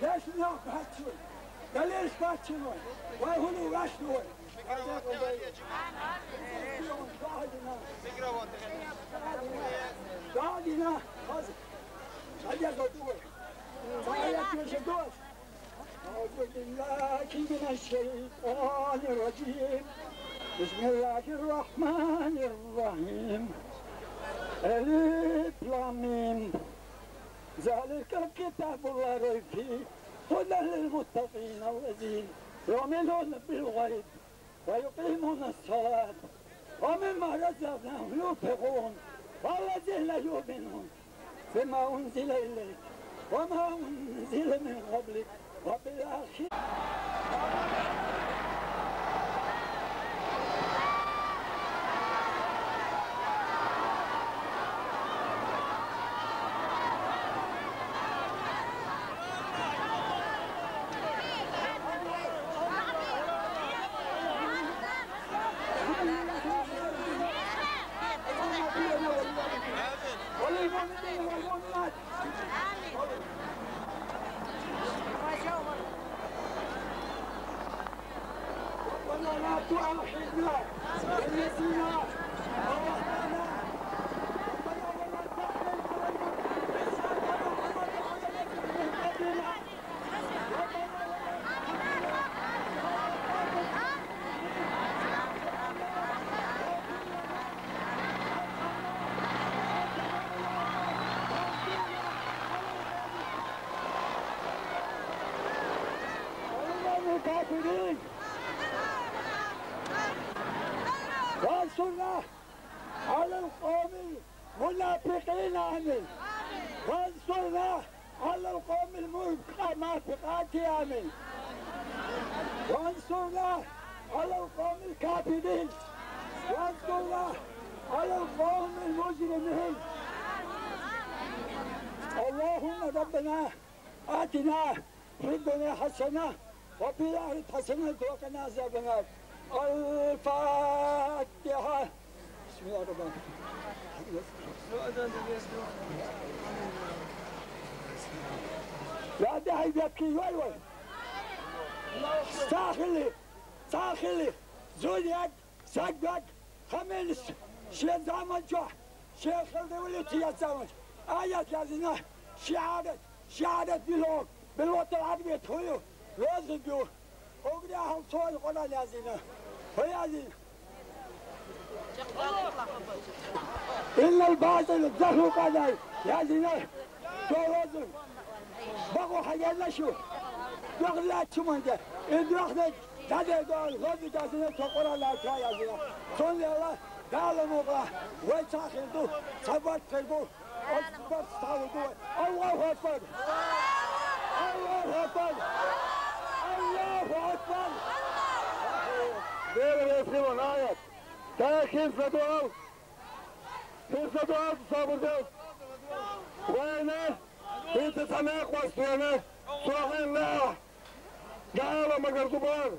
ليش ناقص شوي؟ ليش بات شوي؟ وهو واش شوي؟ قاعدنا خلاص هذا قدوة هذا يشدوش أعوذ بالله من الشيطان الرجيم بسم الله الرحمن الرحيم ألف لام ميم ذلك الكتاب لا ريب فيه هدى للمتقين الذين يؤمنون بالغيب ويقيمون الصلاة ومما رزقناهم ينفقون والذين يؤمنون بما أنزل إليك وما أنزل من قبلك وبالآخرة ولا تؤاخذنا إن نسينا أو أخطأنا ربنا ولا تحمل علينا الكافرين وانصرنا على القوم المنافقين آمين وانصرنا على القوم المنافقات آمين وانصرنا على القوم الكافرين وانصرنا على القوم المجرمين اللهم ربنا آتنا في الدنيا حسنة وفي الآخرة حسنة وقنا عذاب النار الفاتحة بسم الله الرحمن الرحيم لا داعي يبكي وي ساخلي زوليك سقك خميس شيخ زمان جوح شيخ الدولتي يا زمان آيات لازمة شهادة بالوطن العربي تهيو لازم بيو وقناهم صوت قنا لازمة ويازين إن الباطل زهوق علي لازمة جوازن بقوا حاجة شو دخلت شو من ده إدراك هذا دول غادي جالسين تقول الله تعالى صلى الله قال موقع ويساخدوا صبرت كذبوا أكبر صادقوا الله أكبر الله أكبر الله أكبر دير يسمعون آيات كيف ندعو صابر دو وين انت سماك واسمعنا صاحي الله قال مقر كبار